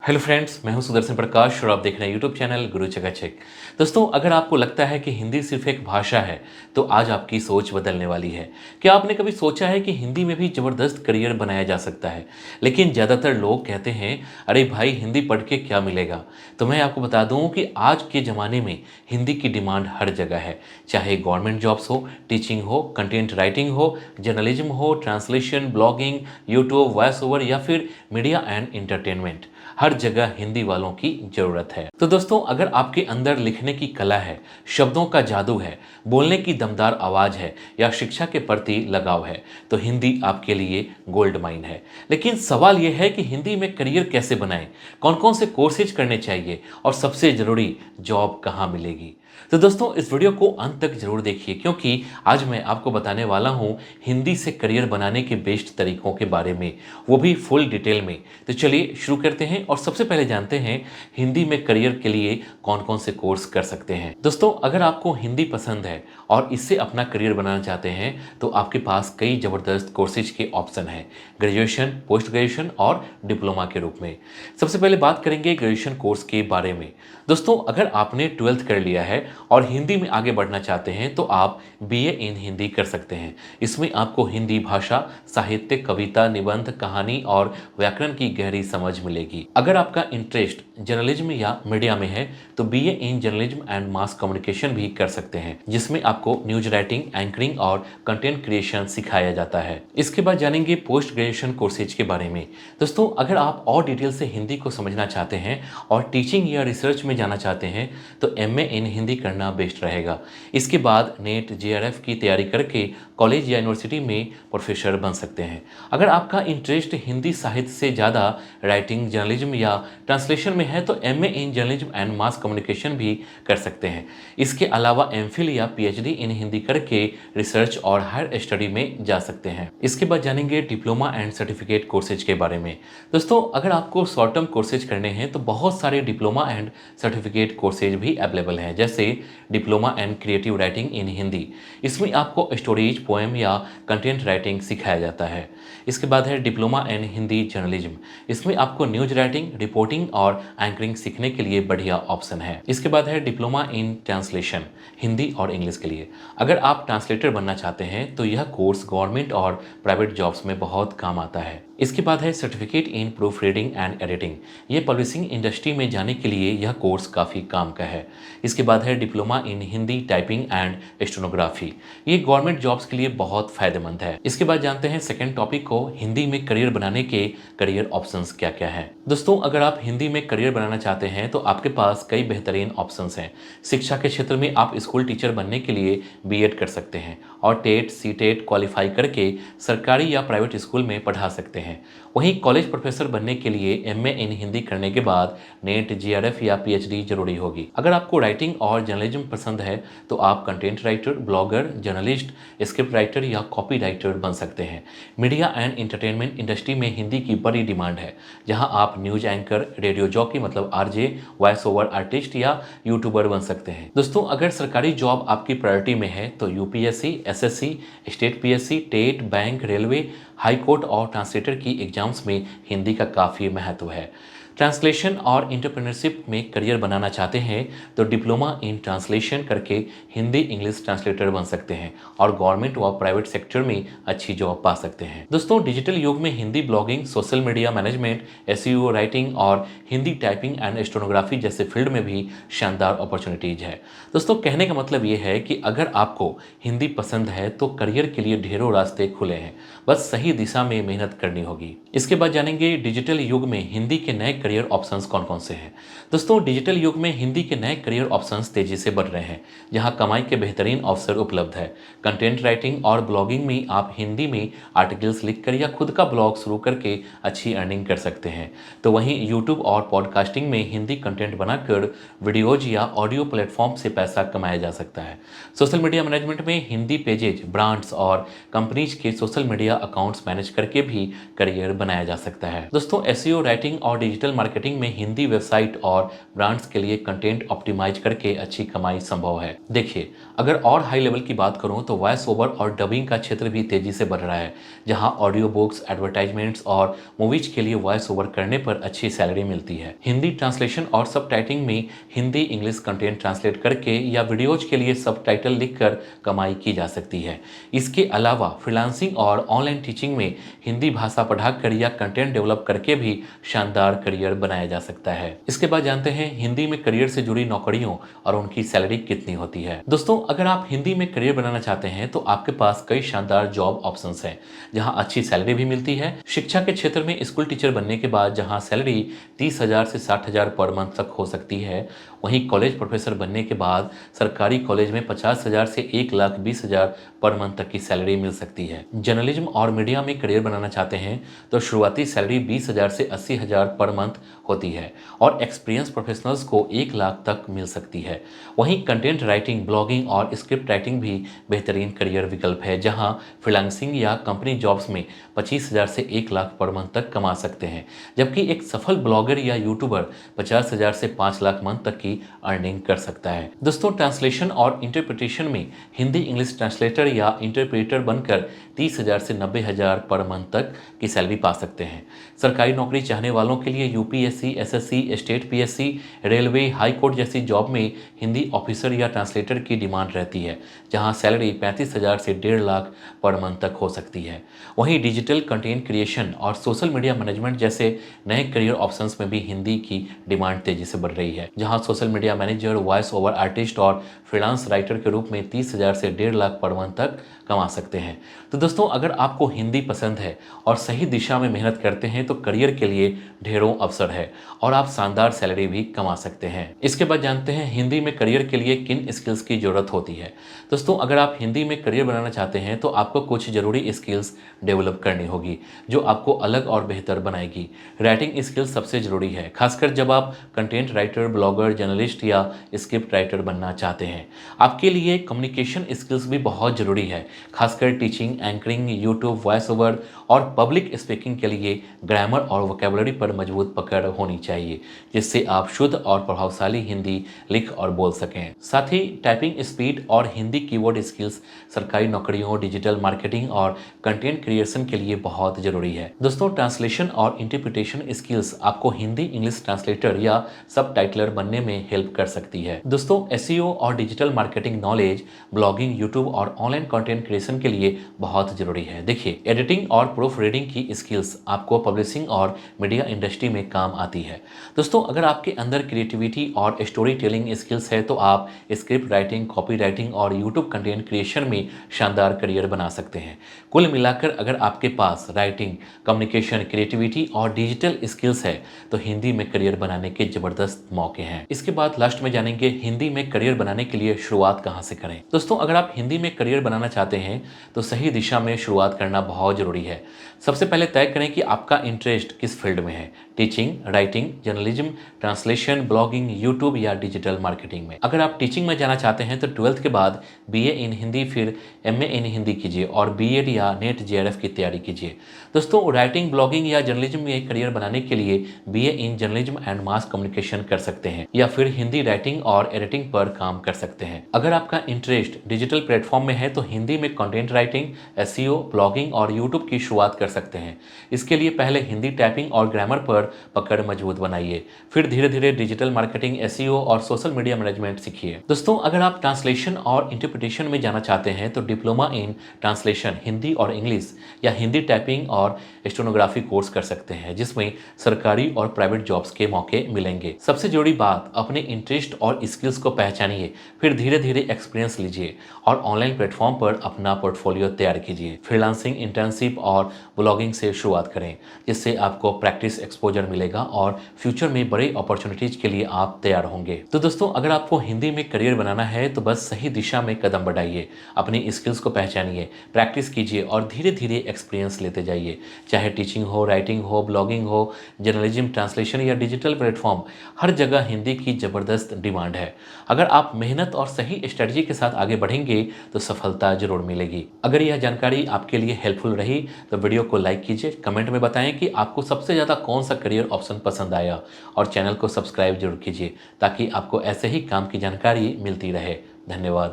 Hello friends, मैं हूं सुदर्शन प्रकाश और आप देख रहे हैं यूट्यूब चैनल गुरु चकाचक। दोस्तों, अगर आपको लगता है कि हिंदी सिर्फ एक भाषा है तो आज आपकी सोच बदलने वाली है। क्या आपने कभी सोचा है कि हिंदी में भी ज़बरदस्त करियर बनाया जा सकता है? लेकिन ज़्यादातर लोग कहते हैं, अरे भाई, हिंदी पढ़ के क्या मिलेगा। तो मैं आपको बता दूँ कि आज के ज़माने में हिंदी की डिमांड हर जगह है। चाहे गवर्नमेंट जॉब्स हो, टीचिंग हो, कंटेंट राइटिंग हो, जर्नलिज्म हो, translation, blogging, YouTube, voice over या फिर मीडिया एंड एंटरटेनमेंट, हर जगह हिंदी वालों की जरूरत है। तो दोस्तों, अगर आपके अंदर लिखने की कला है, शब्दों का जादू है, बोलने की दमदार आवाज है या शिक्षा के प्रति लगाव है, तो हिंदी आपके लिए गोल्ड माइन है। लेकिन सवाल यह है कि हिंदी में करियर कैसे बनाएं, कौन कौन से कोर्सेज करने चाहिए और सबसे जरूरी, जॉब कहाँ मिलेगी। तो दोस्तों, इस वीडियो को अंत तक जरूर देखिए, क्योंकि आज मैं आपको बताने वाला हूं हिंदी से करियर बनाने के बेस्ट तरीकों के बारे में, वो भी फुल डिटेल में। तो चलिए शुरू करते हैं और सबसे पहले जानते हैं हिंदी में करियर के लिए कौन कौन से कोर्स कर सकते हैं। दोस्तों, अगर आपको हिंदी पसंद है और इससे अपना करियर बनाना चाहते हैं तो आपके पास कई ज़बरदस्त कोर्सेज के ऑप्शन हैं, ग्रेजुएशन, पोस्ट ग्रेजुएशन और डिप्लोमा के रूप में। सबसे पहले बात करेंगे ग्रेजुएशन कोर्स के बारे में। दोस्तों, अगर आपने 12th कर लिया है और हिंदी में आगे बढ़ना चाहते हैं तो आप बीए इन हिंदी कर सकते हैं। इसमें आपको हिंदी भाषा, साहित्य, कविता, निबंध, कहानी और व्याकरण की गहरी समझ मिलेगी। अगर आपका इंटरेस्ट जर्नलिज्म या मीडिया में है तो BA in journalism and mass communication भी कर सकते हैं, जिसमें आपको न्यूज राइटिंग, एंकरिंग और कंटेंट क्रिएशन सिखाया जाता है। इसके बाद जानेंगे पोस्ट ग्रेजुएशन कोर्सेज के बारे में। दोस्तों, अगर आप और डिटेल से हिंदी को समझना चाहते हैं और टीचिंग या रिसर्च में जाना चाहते हैं तो एमए इन हिंदी करना बेस्ट रहेगा। इसके बाद नेट, जेआरएफ की तैयारी करके कॉलेज या यूनिवर्सिटी में प्रोफेसर बन सकते हैं। अगर आपका इंटरेस्ट हिंदी साहित्य से ज़्यादा राइटिंग, जर्नलिज्म या ट्रांसलेशन में है तो MA in journalism and mass communication भी कर सकते हैं। इसके अलावा एमफिल या पीएचडी इन हिंदी करके रिसर्च और हायर स्टडी में जा सकते हैं। इसके बाद जानेंगे डिप्लोमा एंड सर्टिफिकेट कोर्सेज के बारे में। दोस्तों, अगर आपको शॉर्ट टर्म कोर्सेज करने हैं तो बहुत सारे डिप्लोमा एंड सर्टिफिकेट कोर्सेज भी अवेलेबल हैं, जैसे diploma and creative writing in Hindi. इसमें आपको स्टोरीज, पोएम या कंटेंट राइटिंग सिखाया जाता है। इसके बाद है डिप्लोमा इन हिंदी जर्नलिज्म। इसमें आपको न्यूज राइटिंग, रिपोर्टिंग और एंकरिंग सीखने के लिए बढ़िया ऑप्शन है। इसके बाद है डिप्लोमा इन ट्रांसलेशन, हिंदी और इंग्लिश के लिए। अगर आप ट्रांसलेटर बनना चाहते हैं तो यह कोर्स गवर्नमेंट और प्राइवेट जॉब्स में बहुत काम आता है। इसके बाद है certificate in proof reading and editing. ये पब्लिशिंग इंडस्ट्री में जाने के लिए यह कोर्स काफ़ी काम का है। इसके बाद है diploma in Hindi typing and stenography. ये गवर्नमेंट जॉब्स के लिए बहुत फायदेमंद है। इसके बाद जानते हैं सेकंड टॉपिक को, हिंदी में करियर बनाने के करियर ऑप्शंस क्या क्या हैं। दोस्तों, अगर आप हिंदी में करियर बनाना चाहते हैं तो आपके पास कई बेहतरीन ऑप्शंस हैं। शिक्षा के क्षेत्र में आप स्कूल टीचर बनने के लिए बीएड कर सकते हैं और टेट, सीटेट क्वालिफाई करके सरकारी या प्राइवेट स्कूल में पढ़ा सकते हैं। वहीं कॉलेज प्रोफेसर बनने के लिए एमए इन हिंदी करने के बाद नेट, जेआरएफ या पीएचडी जरूरी होगी। अगर आपको राइटिंग और जर्नलिज्म पसंद है तो आप content writer, blogger, journalist, script writer या कॉपी राइटर बन सकते हैं। मीडिया एंड एंटरटेनमेंट इंडस्ट्री में हिंदी की बड़ी डिमांड है, जहां आप न्यूज एंकर, रेडियो जॉकी मतलब आरजे, वॉइस ओवर आर्टिस्ट या यूट्यूबर बन सकते हैं। दोस्तों, अगर सरकारी जॉब आपकी प्रायोरिटी में है तो UPSC, SSC, state PSC, TET, bank, railway, high court और ट्रांसलेटर की एग्जाम्स में हिंदी का काफ़ी महत्व है। ट्रांसलेशन और एंटरप्रेन्योरशिप में करियर बनाना चाहते हैं तो डिप्लोमा इन ट्रांसलेशन करके हिंदी इंग्लिश ट्रांसलेटर बन सकते हैं और गवर्नमेंट व प्राइवेट सेक्टर में अच्छी जॉब पा सकते हैं। दोस्तों, डिजिटल युग में Hindi blogging, social media management, SEO writing और हिंदी टाइपिंग एंड स्टेनोग्राफी जैसे फील्ड में भी शानदार अपॉर्चुनिटीज है। दोस्तों, कहने का मतलब ये है कि अगर आपको हिंदी पसंद है तो करियर के लिए ढेरों रास्ते खुले हैं, बस सही दिशा में मेहनत करनी होगी। इसके बाद जानेंगे डिजिटल युग में हिंदी के नए करियर ऑप्शंस कौन कौन से हैं। दोस्तों, डिजिटल युग में हिंदी के नए करियर ऑप्शंस तेजी से बढ़ रहे हैं, जहां कमाई के बेहतरीन अवसर उपलब्ध है। कंटेंट राइटिंग और ब्लॉगिंग में आप हिंदी में आर्टिकल्स लिखकर या खुद का ब्लॉग शुरू करके अच्छी अर्निंग कर सकते हैं। तो वहीं यूट्यूब और पॉडकास्टिंग में हिंदी कंटेंट बनाकर वीडियोज या ऑडियो प्लेटफॉर्म से पैसा कमाया जा सकता है। सोशल मीडिया मैनेजमेंट में हिंदी पेजेज, ब्रांड्स और कंपनीज के सोशल मीडिया अकाउंट्स मैनेज करके भी करियर बनाया जा सकता है। दोस्तों, एसईओ राइटिंग और डिजिटल मार्केटिंग में हिंदी वेबसाइट और ब्रांड्स के लिए कंटेंट ऑप्टिमाइज करके अच्छी कमाई संभव है। देखिए, अगर और हाई लेवल की बात करूं तो वॉइस ओवर और डबिंग का क्षेत्र भी तेजी से बढ़ रहा है, जहां ऑडियो बुक्स, एडवर्टाइजमेंट्स और मूवीज के लिए वॉइस ओवर करने पर अच्छी सैलरी मिलती है। हिंदी ट्रांसलेशन और सबटाइटिंग में हिंदी इंग्लिश कंटेंट ट्रांसलेट करके या वीडियोज के लिए सबटाइटल लिखकर कमाई की जा सकती है। इसके अलावा फ्रीलांसिंग और ऑनलाइन टीचिंग में हिंदी भाषा पढ़ाकर या कंटेंट डेवलप करके भी शानदार करियर बनाया जा सकता है। इसके बाद जानते हैं हिंदी में करियर से जुड़ी नौकरियों और उनकी सैलरी कितनी होती है। दोस्तों, अगर आप हिंदी में करियर बनाना चाहते हैं तो आपके पास कई शानदार जॉब ऑप्शंस हैं, जहां अच्छी सैलरी भी मिलती है। शिक्षा के क्षेत्र में स्कूल टीचर बनने के बाद जहां सैलरी 30,000 से 60,000 पर मंथ तक हो सकती है, वहीं कॉलेज प्रोफेसर बनने के बाद सरकारी कॉलेज में 50,000 से 1,20,000 पर मंथ तक की सैलरी मिल सकती है। जर्नलिज्म और मीडिया में करियर बनाना चाहते हैं तो शुरुआती सैलरी 20,000 से 80,000 पर मंथ होती है और एक्सपीरियंस प्रोफेशनल्स को 1 लाख तक मिल सकती है। वहीं कंटेंट राइटिंग, ब्लॉगिंग और स्क्रिप्ट राइटिंग भी बेहतरीन करियर विकल्प है, जहां फ्रीलांसिंग या कंपनी जॉब्स में 25,000 से 1 लाख पर मंथ तक कमा सकते हैं, जबकि एक सफल ब्लॉगर या यूट्यूबर 50,000 से 5 लाख मंथ तक की अर्निंग कर सकता है। दोस्तों, ट्रांसलेशन और इंटरप्रिटेशन में हिंदी इंग्लिश ट्रांसलेटर या इंटरप्रेटर बनकर 30,000 से 90,000 पर मंथ तक की सैलरी पा सकते हैं। सरकारी नौकरी चाहने वालों के लिए UPSC, SSC, state PSC, railway, high court जैसी जॉब में हिंदी ऑफिसर या ट्रांसलेटर की डिमांड रहती है, जहां सैलरी 35,000 से 1.5 लाख पर मंथ तक हो सकती है। वहीं डिजिटल कंटेंट क्रिएशन और सोशल मीडिया मैनेजमेंट जैसे नए करियर ऑप्शंस में भी हिंदी की डिमांड तेजी से बढ़ रही है, जहां social media manager, voice over artist और फ्रीलांस राइटर के रूप में 30,000 से 1.5 लाख पर मंथ तक कमा सकते हैं। तो दोस्तों, अगर आपको हिंदी पसंद है और सही दिशा में मेहनत करते हैं तो करियर के लिए ढेरों अवसर है और आप शानदार सैलरी भी कमा सकते हैं। इसके बाद जानते हैं हिंदी में करियर के लिए किन स्किल्स की जरूरत होती है। दोस्तों, अगर आप हिंदी में करियर बनाना चाहते हैं तो आपको कुछ जरूरी स्किल्स डेवलप करनी होगी जो आपको अलग और बेहतर बनाएगी। राइटिंग स्किल्स सबसे जरूरी है, खासकर जब आप कंटेंट राइटर, ब्लॉगर, जर्नलिस्ट या स्क्रिप्ट राइटर बनना चाहते हैं। आपके लिए कम्युनिकेशन स्किल्स भी बहुत जरूरी है, खासकर teaching, anchoring, YouTube, voice over और पब्लिक स्पीकिंग के लिए ग्रामर और वोकैबुलरी पर मजबूत पकड़ होनी चाहिए, जिससे आप शुद्ध और प्रभावशाली हिंदी लिख और बोल सकें। साथ ही टाइपिंग स्पीड और हिंदी कीवर्ड स्किल्स सरकारी नौकरियों, डिजिटल मार्केटिंग और कंटेंट क्रिएशन के लिए बहुत जरूरी है। दोस्तों, ट्रांसलेशन और इंटरप्रिटेशन स्किल्स आपको हिंदी इंग्लिश ट्रांसलेटर या सबटाइटलर बनने में हेल्प कर सकती है। दोस्तों, एसईओ और digital marketing knowledge blogging, YouTube और ऑनलाइन कंटेंट क्रिएशन के लिए बहुत जरूरी है। देखिए, एडिटिंग और प्रूफ रीडिंग की स्किल्स आपको पब्लिशिंग और मीडिया इंडस्ट्री में काम आती है। दोस्तों, अगर आपके अंदर क्रिएटिविटी और स्टोरी टेलिंग स्किल्स है तो आप स्क्रिप्ट राइटिंग, कॉपी राइटिंग और यूट्यूब कंटेंट क्रिएशन में शानदार करियर बना सकते हैं। कुल मिलाकर अगर आपके पास राइटिंग, कम्युनिकेशन, क्रिएटिविटी और डिजिटल स्किल्स है तो हिंदी में करियर बनाने के जबरदस्त मौके हैं। इसके बाद लास्ट में जानेंगे हिंदी में करियर बनाने के लिए शुरुआत कहां से करें। दोस्तों, अगर आप हिंदी में करियर बनाना चाहते हैं तो सही दिशा में शुरुआत करना बहुत जरूरी है। सबसे पहले तय करें कि आपका इंटरेस्ट किस फील्ड में है, teaching, writing, journalism, translation, blogging, YouTube या डिजिटल मार्केटिंग में। अगर आप टीचिंग में जाना चाहते हैं तो 12th के बाद बीए इन हिंदी फिर एमए इन हिंदी कीजिए और बीएड या नेट जेआरएफ की तैयारी कीजिए। दोस्तों, राइटिंग, ब्लॉगिंग या जर्नलिज्म में करियर बनाने के लिए BA in journalism and mass communication कर सकते हैं या फिर हिंदी राइटिंग और एडिटिंग पर काम कर सकते हैं। अगर आपका इंटरेस्ट डिजिटल प्लेटफॉर्म में है तो हिंदी में कंटेंट राइटिंग, एसईओ, ब्लॉगिंग और यूट्यूब की शुरुआत कर सकते हैं। इसके लिए पहले हिंदी टाइपिंग और ग्रामर पर पकड़ मजबूत बनाइए, फिर धीरे धीरे डिजिटल मार्केटिंग, एसईओ और सोशल मीडिया मैनेजमेंट सीखिए। दोस्तों, अगर आप ट्रांसलेशन और इंटरप्रिटेशन में जाना चाहते हैं तो डिप्लोमा इन ट्रांसलेशन हिंदी और इंग्लिश या हिंदी टाइपिंग और स्टेनोग्राफी कोर्स कर सकते हैं, जिसमें सरकारी और प्राइवेट जॉब्स के मौके मिलेंगे। सबसे जरूरी बात, अपने इंटरेस्ट और स्किल्स को पहचानिए, फिर धीरे धीरे एक्सपीरियंस लीजिए और ऑनलाइन प्लेटफॉर्म पर अपना पोर्टफोलियो तैयार कीजिए। फ्रीलांसिंग, इंटर्नशिप और ब्लॉगिंग से शुरुआत करें, जिससे आपको प्रैक्टिस एक्सपोजर मिलेगा और फ्यूचर में बड़ी अपॉर्चुनिटीज के लिए आप तैयार होंगे। तो दोस्तों, अगर आपको हिंदी में करियर बनाना है तो बस सही दिशा में कदम बढ़ाइए, अपनी स्किल्स को पहचानिए, प्रैक्टिस कीजिए और धीरे धीरे एक्सपीरियंस लेते जाइए। चाहे टीचिंग हो, राइटिंग हो, ब्लॉगिंग हो, जर्नलिज्म, ट्रांसलेशन या डिजिटल प्लेटफॉर्म, हर जगह हिंदी की जबरदस्त डिमांड है। अगर आप मेहनत और सही स्ट्रेटजी के साथ आगे बढ़ेंगे तो सफलता जरूर मिलेगी। अगर यह जानकारी आपके लिए हेल्पफुल रही तो वीडियो को लाइक कीजिए, कमेंट में बताएं कि आपको सबसे ज़्यादा कौन सा करियर ऑप्शन पसंद आया और चैनल को सब्सक्राइब जरूर कीजिए ताकि आपको ऐसे ही काम की जानकारी मिलती रहे। धन्यवाद।